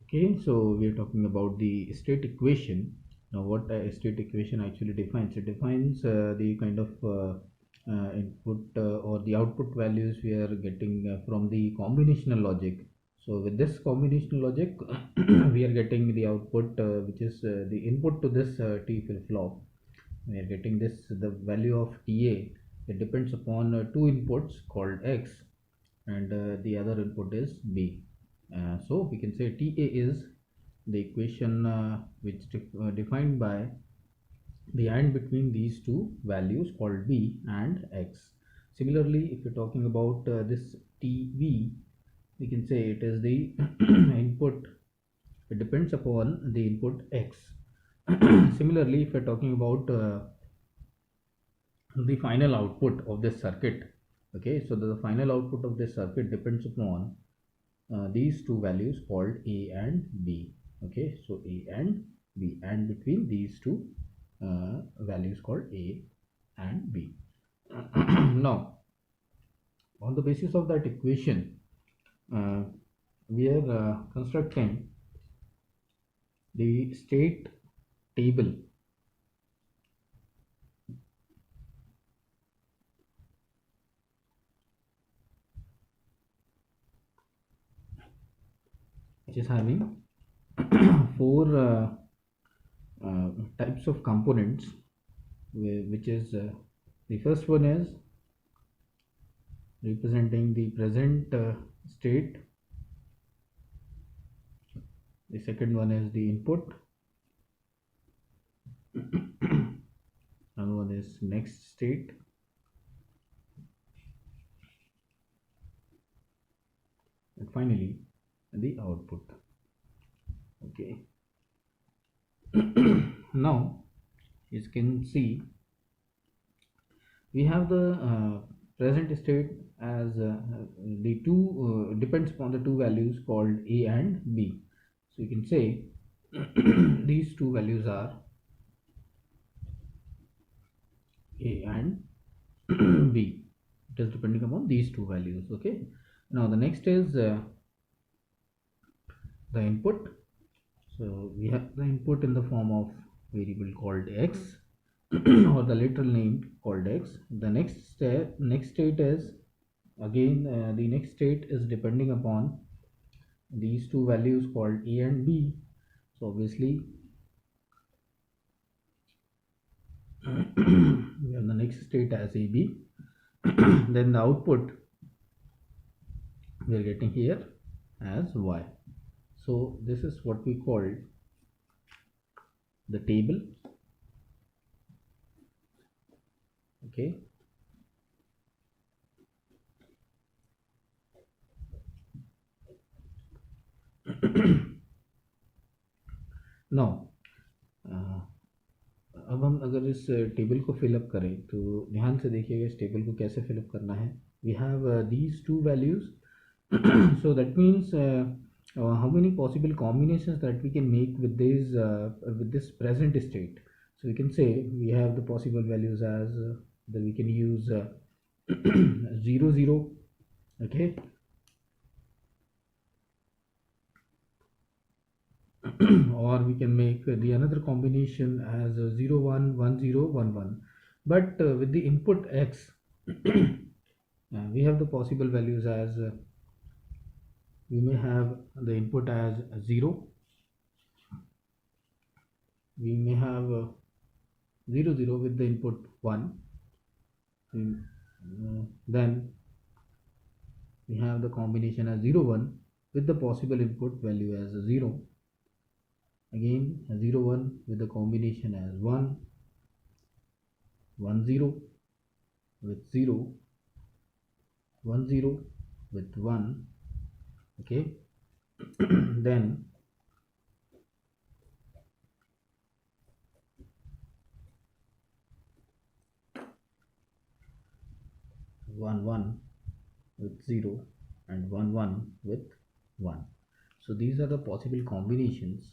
Okay, so we are talking about the state equation. Now, what a state equation actually defines? It defines the kind of input or the output values we are getting from the combinational logic. So, with this combinational logic, we are getting the output, which is the input to this T flip-flop. We are getting this the value of TA. It depends upon two inputs called X, and the other input is B. So we can say TA is the equation which defined by the AND between these two values called B and X. Similarly, if you're talking about this TV, we can say it is the input. It depends upon the input X. Similarly, if you're talking about the final output of this circuit, okay, so the final output of this circuit depends upon these two values called A and B. Okay, so A and B, and between these two values called A and B. Now, on the basis of that equation, uh, we are constructing the state table. Which is having four types of components, which is the first one is representing the present state. The second one is the input. Another one is next state. And finally the output. Okay. Now, as you can see, we have the present state as the two depends upon the two values called A and B. So you can say these two values are A and B. It is depending upon these two values. Okay. Now the next is the input. So we have the input in the form of variable called X or the literal name called X. The next state is again the next state is depending upon these two values called A and B. So obviously we have the next state as AB. Then the output we are getting here as Y. So this is what we call the table. Okay. Now अब हम अगर इस table को fill up करें तो ध्यान से देखिएगा इस टेबल को कैसे फिलअप करना है. We have these two values. So that means how many possible combinations that we can make with this present state. So we can say we have the possible values as that we can use 0 0. Okay. Or we can make the another combination as 0 1 1 0 1 1. But with the input X we have the possible values as we may have the input as 0, we may have 0 0 with the input 1, then we have the combination as 0 1 with the possible input value as 0, again 0 1 with the combination as 1 1 0 with 0 1 0 with 1. Okay. Then 1 1 with 0 and 1 1 with 1. So these are the possible combinations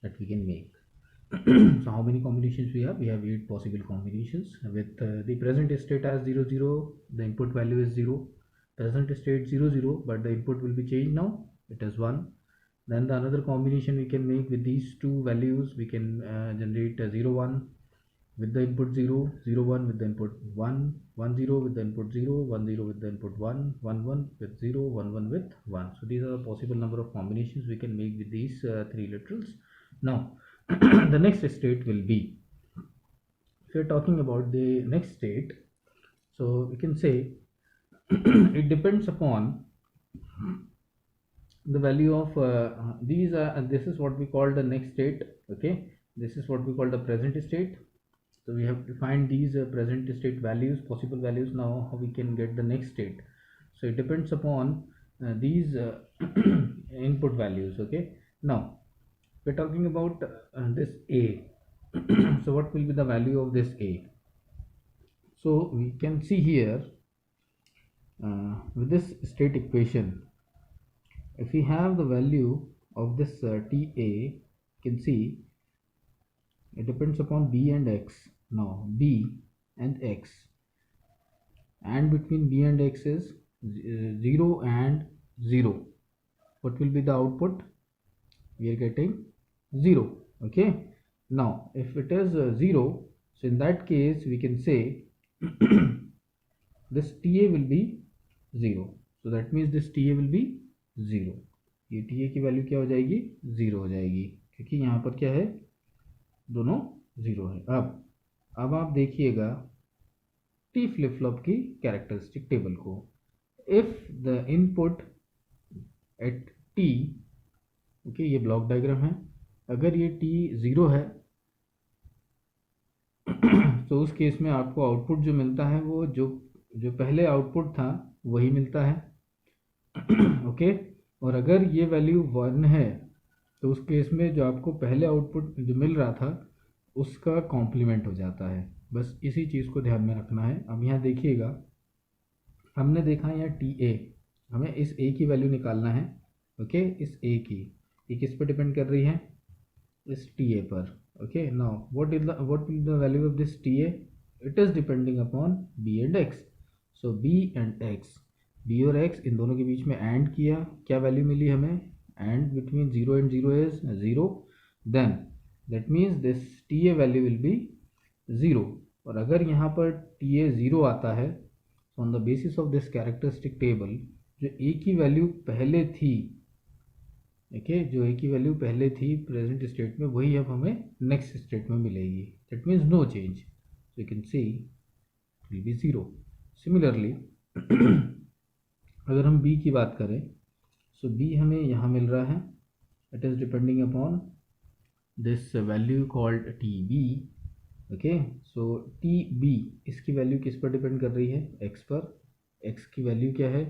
that we can make. So how many combinations we have? We have 8 possible combinations with the present state as 0 0. The input value is 0. Present state 0 0, but the input will be changed now. It is 1. Then the another combination we can make with these two values, we can generate 0 1 with the input 0, 0 1 with the input 1, 1 0 with the input 0, 1 0 with the input 1, 1 1 with 0, 1 1 with 1. So these are the possible number of combinations we can make with these three literals. Now the next state will be, if you're talking about the next state, so we can say it depends upon the value of these are, this is what we call the next state. Okay, this is what we call the present state. So we have defined these present state values, possible values. Now how we can get the next state? So it depends upon these input values. Okay, now we're talking about this a. So what will be the value of this a? So we can see here with this state equation, if we have the value of this ta, you can see it depends upon b and x. Now b and x, and between b and x is 0 and 0. What will be the output? We are getting 0. Okay, now if it is 0, so in that case we can say this ta will be 0. So that means this ta will be 0. ये TA की value क्या हो जाएगी? 0 हो जाएगी, क्योंकि यहाँ पर क्या है, दोनों 0 है. अब आप देखिएगा टी फ्लिप फ्लॉप की कैरेक्टरिस्टिक टेबल को. If the input at T, okay, ये ब्लॉक डायग्राम है, अगर ये टी 0 है तो उस केस में आपको आउटपुट जो मिलता है वो जो पहले आउटपुट था वही मिलता है. ओके, और अगर ये वैल्यू 1 है तो उस केस में जो आपको पहले आउटपुट जो मिल रहा था उसका कॉम्प्लीमेंट हो जाता है. बस इसी चीज़ को ध्यान में रखना है. अब यहाँ देखिएगा, हमने देखा यहाँ टी ए, हमें इस ए की वैल्यू निकालना है. ओके, इस ए की, ये किस पर डिपेंड कर रही है? इस टी ए पर. Okay, now what will the value of this T A? It is depending upon B and X. So B and X, B और एक्स, इन दोनों के बीच में एंड किया, क्या वैल्यू मिली हमें? And between 0 and 0 is 0. Then that means this T A value will be 0. और अगर यहाँ पर टी ए 0 आता है, on the basis of this characteristic table, जो ए की वैल्यू पहले थी, ओके, जो ए की वैल्यू पहले थी प्रेजेंट स्टेट में, वही अब हमें नेक्स्ट स्टेट में मिलेगी. That means no change. So you can see it will be 0. Similarly अगर हम b की बात करें, सो b हमें यहाँ मिल रहा है, it is depending upon this value called T B. Okay, so T B, इसकी वैल्यू किस पर डिपेंड कर रही है? x पर. x की वैल्यू क्या है?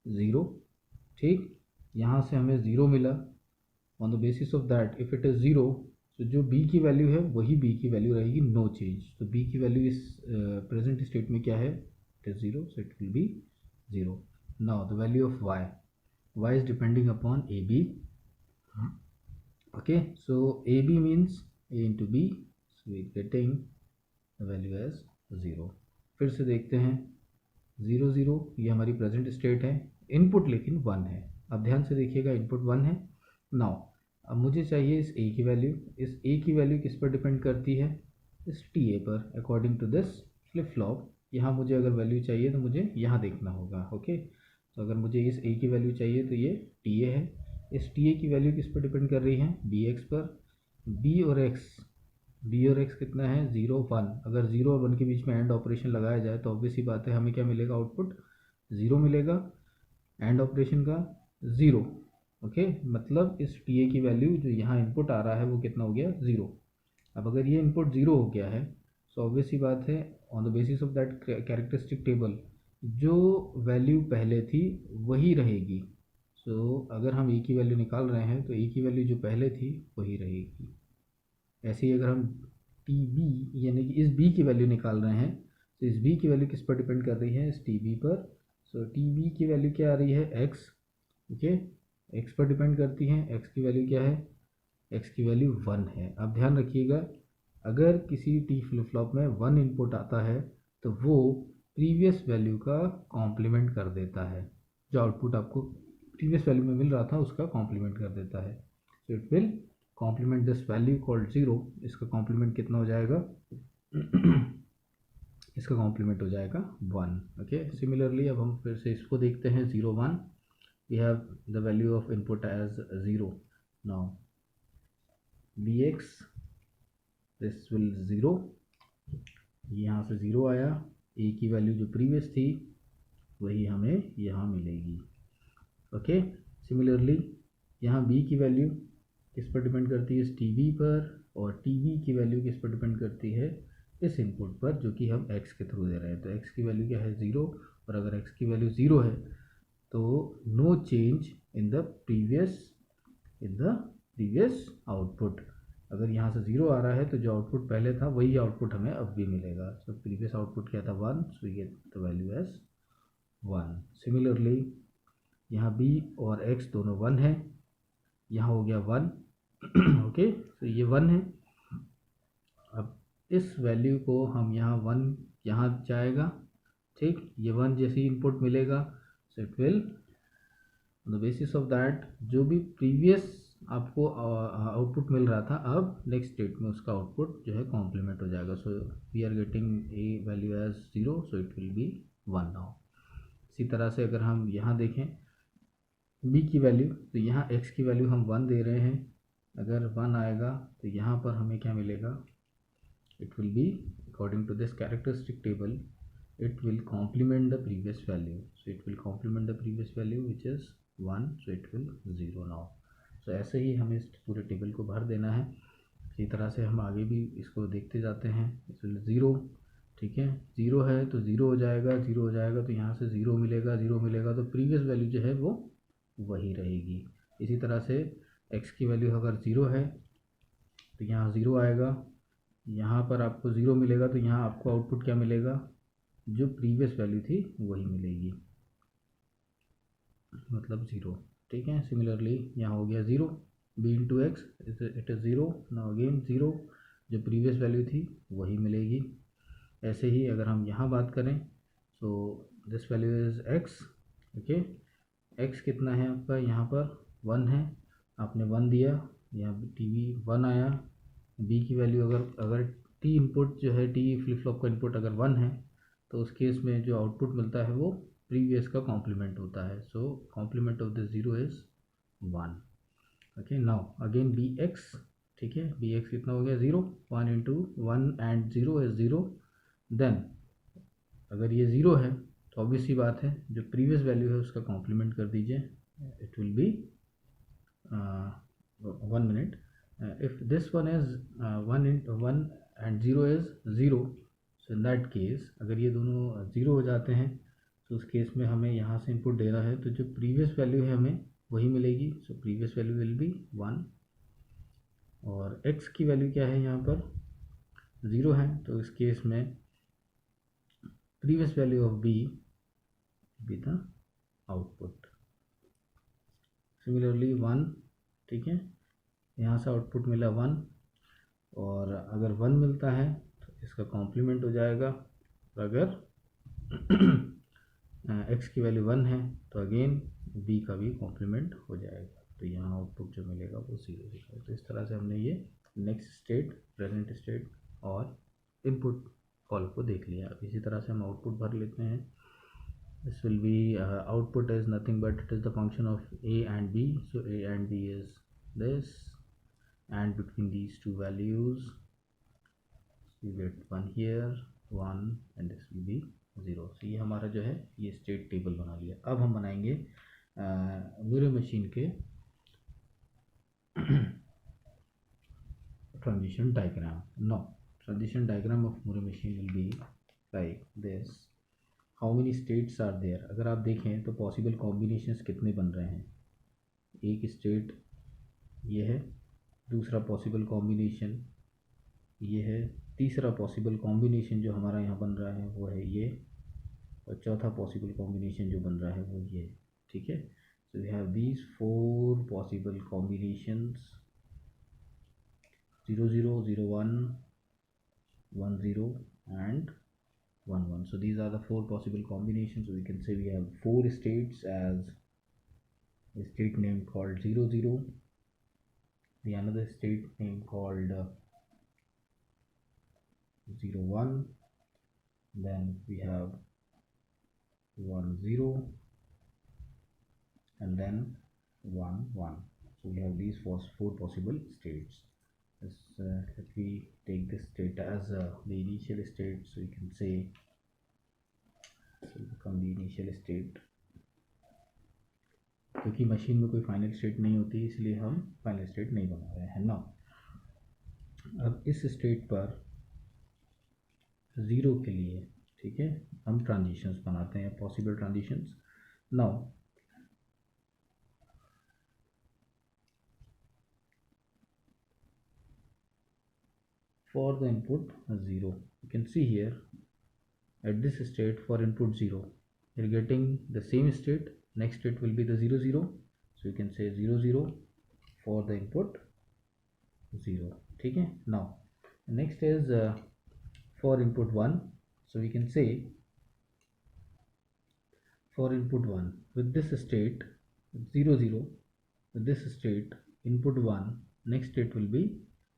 0. ठीक, यहाँ से हमें 0 मिला. On the basis of that if it is 0, तो जो b की वैल्यू है वही b की वैल्यू रहेगी, नो चेंज. तो b की वैल्यू इस प्रेजेंट स्टेट में क्या है? It is 0, so it will be 0. Now the value of y is depending upon AB. Okay, so AB means a into b, so we are getting the value as 0. फिर से देखते हैं, 0 0, ये हमारी present state है, input लेकिन 1 है. अब ध्यान से देखिएगा, इनपुट 1 है. नाउ अब मुझे चाहिए इस a की वैल्यू. इस a की वैल्यू किस पर डिपेंड करती है? इस TA पर. According to this flip flop, यहाँ मुझे अगर वैल्यू चाहिए तो मुझे यहाँ देखना होगा. ओके, तो अगर मुझे इस a की वैल्यू चाहिए तो ये TA है. इस TA की वैल्यू किस पर डिपेंड कर रही है? bx पर. b और x कितना है? 0 1. अगर 0 और 1 के बीच में एंड ऑपरेशन लगाया जाए तो ऑब्वियस ही बात है, हमें क्या मिलेगा? आउटपुट 0 मिलेगा. एंड ऑपरेशन का 0. ओके, मतलब इस TA की वैल्यू जो यहाँ इनपुट आ रहा है वो कितना हो गया? 0. अब अगर ये इनपुट 0 हो गया है, सो ऑब्वियस ही बात है, on the basis of that characteristic table, जो वैल्यू पहले थी वही रहेगी. सो अगर हम a की वैल्यू निकाल रहे हैं तो a की वैल्यू जो पहले थी वही रहेगी. ऐसे ही अगर हम टी बी यानी कि इस b की वैल्यू निकाल रहे हैं तो इस b की वैल्यू किस पर डिपेंड कर रही है? इस टी बी पर. सो टी बी की वैल्यू क्या आ रही है? x. ओके, x पर डिपेंड करती है. x की वैल्यू क्या है? x की वैल्यू 1 है. अब ध्यान रखिएगा, अगर किसी टी फ्लिप फ्लॉप में 1 इनपुट आता है तो वो प्रीवियस वैल्यू का कॉम्प्लीमेंट कर देता है, जो आउटपुट आपको प्रीवियस वैल्यू में मिल रहा था उसका कॉम्प्लीमेंट कर देता है। So it will complement this value called 0। इसका कॉम्प्लीमेंट कितना हो जाएगा? इसका कॉम्प्लीमेंट हो जाएगा 1। ओके, सिमिलरली अब हम फिर से इसको देखते हैं 0 1। We have the value of input as 0। Now bx this will 0, यहाँ से 0 आया, a की वैल्यू जो प्रीवियस थी वही हमें यहाँ मिलेगी। ओके, सिमिलरली यहाँ b की वैल्यू किस पर डिपेंड करती है? इस tb पर, और tb की वैल्यू किस पर डिपेंड करती है? इस इनपुट पर जो कि हम x के थ्रू दे रहे हैं। तो x की वैल्यू क्या है? 0। और अगर x की वैल्यू 0 है तो no change in the previous output. अगर यहाँ से 0 आ रहा है तो जो आउटपुट पहले था वही आउटपुट हमें अब भी मिलेगा। सो प्रीवियस आउटपुट क्या था? 1, so we get the value as 1। Similarly यहाँ b और x दोनों 1 है, यहाँ हो गया 1। ओके, तो ये 1 है। अब इस वैल्यू को हम यहाँ 1 यहाँ जाएगा, ठीक, ये 1 जैसी इनपुट मिलेगा। सो it will on the basis of that जो भी प्रीवियस आपको आउटपुट मिल रहा था, अब नेक्स्ट स्टेट में उसका आउटपुट जो है कॉम्प्लीमेंट हो जाएगा। So we are getting a value as 0, so it will be 1 now. इसी तरह से अगर हम यहाँ देखें b की वैल्यू, तो यहाँ x की वैल्यू हम 1 दे रहे हैं। अगर 1 आएगा तो यहाँ पर हमें क्या मिलेगा? It will be according to this characteristic table, it will complement the previous value. So it will complement the previous value which is 1, so it will 0 now. So ऐसे ही हमें इस पूरे टेबल को भर देना है। इसी तरह से हम आगे भी इसको देखते जाते हैं। इट विल 0, ठीक है, 0 है तो 0 हो जाएगा, 0 हो जाएगा तो यहाँ से 0 मिलेगा, 0 मिलेगा तो प्रीवियस वैल्यू जो है वो वही रहेगी। इसी तरह से x की वैल्यू अगर 0 है तो यहाँ 0 आएगा, यहाँ पर आपको 0 मिलेगा तो यहाँ आपको आउटपुट क्या मिलेगा? जो प्रीवियस वैल्यू थी वही मिलेगी, मतलब 0, ठीक है। सिमिलरली यहाँ हो गया 0, b into x it is 0, now again 0, जो प्रीवियस वैल्यू थी वही मिलेगी। ऐसे ही अगर हम यहाँ बात करें, so this value is x। Okay, x कितना है आपका? यहाँ पर 1 है, आपने 1 दिया, यहाँ tb 1 आया। b की वैल्यू अगर t इनपुट जो है, t फ्लिप फ्लॉप का इनपुट अगर 1 है तो उस केस में जो आउटपुट मिलता है वो प्रीवियस का कॉम्प्लीमेंट होता है। So complement of this 0 is 1। Okay, now again B X, ठीक है, बी एक्स कितना हो गया? 0, 1 इंटू 1 एंड 0 इज़ 0। देन अगर ये 0 है तो ऑब्वियस सी बात है जो प्रीवियस वैल्यू है उसका कॉम्प्लीमेंट कर दीजिए। It will be 1 minute, if this one is 1 and 0 is 0, so in that case अगर ये दोनों 0 हो जाते हैं तो उस केस में हमें यहाँ से इनपुट देना है तो जो प्रीवियस वैल्यू है हमें वही मिलेगी। So previous value will be 1, और x की वैल्यू क्या है? यहाँ पर 0 है, तो इस केस में previous value of b be the output. Similarly 1, ठीक है, यहाँ से आउटपुट मिला 1, और अगर 1 मिलता है तो इसका कॉम्प्लीमेंट हो जाएगा। और अगर x की वैल्यू 1 है तो अगेन b का भी कॉम्प्लीमेंट हो जाएगा, तो यहाँ आउटपुट जो मिलेगा वो 0 दिखेगा। तो इस तरह से हमने ये नेक्स्ट स्टेट, प्रेजेंट स्टेट और इनपुट कॉल को देख लिया। अब इसी तरह से हम आउटपुट भर लेते हैं। This will be output is nothing but it is the function of a and b। So a and b is this, and between these two values you get 1 here, 1, and this will be 0। so ये हमारा जो है ये state table बना लिया। अब हम बनाएंगे मिरर मशीन के transition diagram. Now transition diagram of mirror machine will be like this. how many states are there? अगर आप देखें तो पॉसिबल कॉम्बिनेशंस कितने बन रहे हैं? एक स्टेट ये है, दूसरा पॉसिबल कॉम्बिनेशन ये है, तीसरा पॉसिबल कॉम्बिनेशन जो हमारा यहाँ बन रहा है वो है ये, और चौथा पॉसिबल कॉम्बिनेशन जो बन रहा है वो ये, ठीक है। So we have these 4 possible combinations, 0 0 0 1 1 0 and 1 1। so these are the 4 possible combinations. So we can say we have 4 states as a state name called 0 0, the another state name called 0 1, then we have 1 0, and then 1 1. So we have these four possible states. Let me take this state as the initial state, so you can say this will become the initial state. क्योंकि machine में कोई final state नहीं होती, इसलिए हम final state नहीं बना रहे हैं ना। अब इस स्टेट पर 0 के लिए, ठीक है, हम ट्रांजिशंस बनाते हैं, possible transitions. Now for the input 0, you can see here at this state for input 0 you're getting the same state, next state will be the 0 0, so you can say 0 0 for the input 0, ठीक है। now next is for input 1, so we can say for input 1 with this state 0 0, with this state input 1, next state will be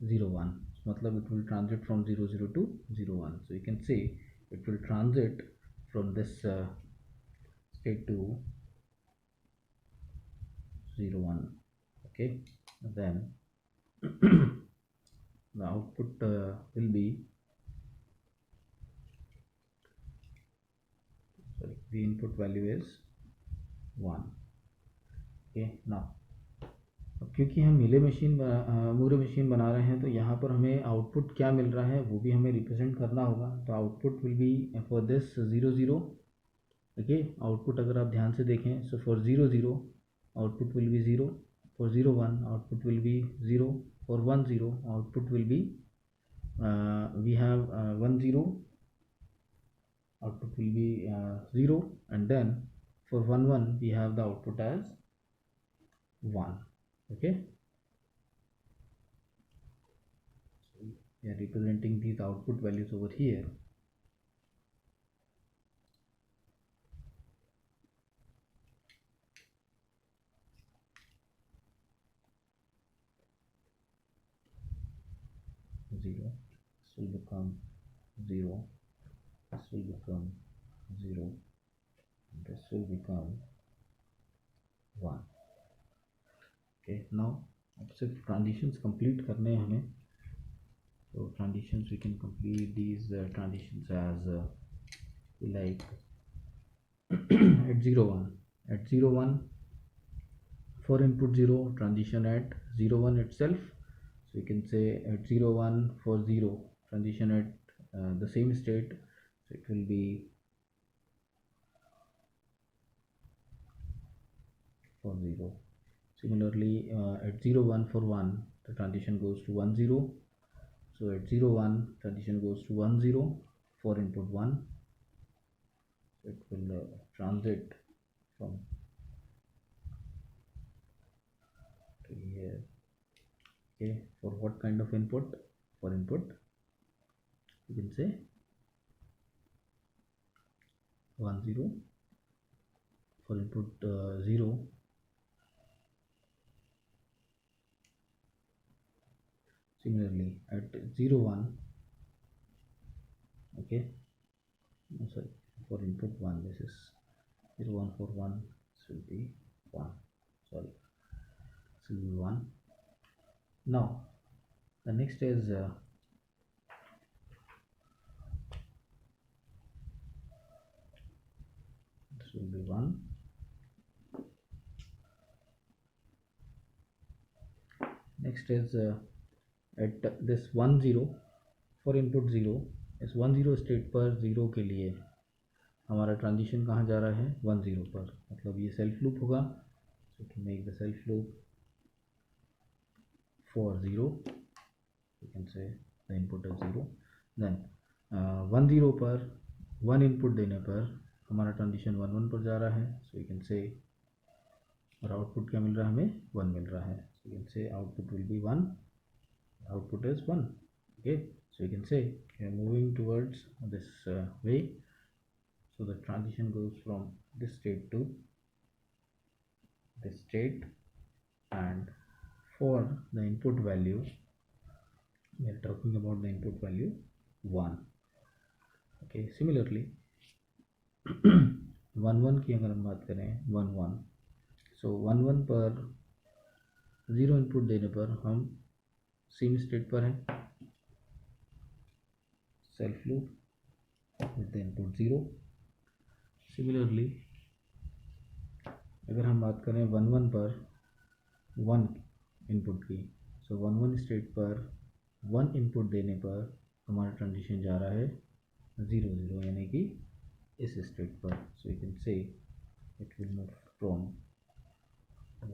0 1, matlab it will transit from 0 0 to 0 1, so you can say it will transit from this state to 0 1, okay। then the output will be, sorry, the input value is 1, okay। now क्योंकि हम Moore machine बना रहे हैं, तो यहाँ पर हमें output क्या मिल रहा है वो भी हमें रिप्रेजेंट करना होगा। तो output will be for this 0 0, okay. Output अगर आप ध्यान से देखें, so for 0 0 output will be 0, for 0 1 output will be 0, for 1 0 output will be we have 1 0, output will be 0, and then for 1 1 we have the output as 1, okay। so we are representing these output values over here. Zero, this will become 0, this will become 0, and this will become 1, okay। now अब सिर्फ transitions complete करने हैं हमें, so transitions we can complete these transitions as like at 0 1 for input 0 transition at 0 1 itself, so you can say at 0 1 for 0 transition at the same state, so it will be for 0. Similarly at 0 1 for 1 the transition goes to 1 0, so at 0 1 transition goes to 1 0 for input 1, so it will transit from to here, okay। for what kind of input? For input you can say 1 0, for input 0 similarly at 0 1, okay, no, sorry, for input 1 this is 0 1 for 1, this will be 1, sorry, this will be 1. now the next is this will be 1, next is at this 1 0 for input 0, इस 1 0 state पर 0 के लिए हमारा transition कहाँ जा रहा है? 1 0 पर, मतलब ये सेल्फ लूप होगा, so to make the self loop for 0 you can say the input is 0, then 1 0 पर 1 इनपुट देने पर हमारा ट्रांजिशन 1 1 पर जा रहा है, so you can say, और आउटपुट क्या मिल रहा है हमें? 1 मिल रहा है, so you can say output will be 1, output is 1, okay। so you can say we are moving towards this way, so the transition goes from this state to the state, and for the input value we are talking about the input value 1. okay, similarly 1 1 की अगर हम बात करें 1 1, सो 1 1 पर 0 input देने पर हम same state पर हैं, self loop with the input 0. Similarly अगर हम बात करें 1 1 पर 1 इनपुट की, सो 1 1 स्टेट पर 1 इनपुट देने पर हमारा ट्रांजिशन जा रहा है 0 0, यानी कि इस स्टेट पर. सो you can say it will move from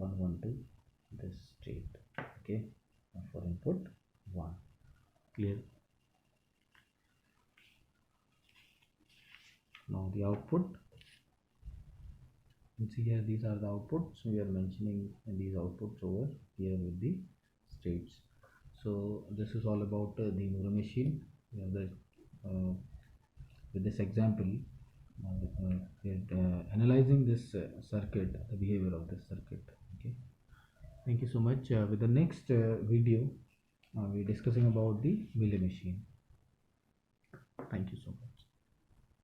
1 1 to this state. okay, for input 1. clear? Now the output, you see here these are the outputs. We are mentioning these outputs over here with the states. So this is all about the Moorer machine. We have the with this example we are analyzing this circuit, the behavior of this circuit. okay, thank you so much. With the next video we're discussing about the Mealy machine. Thank you so much.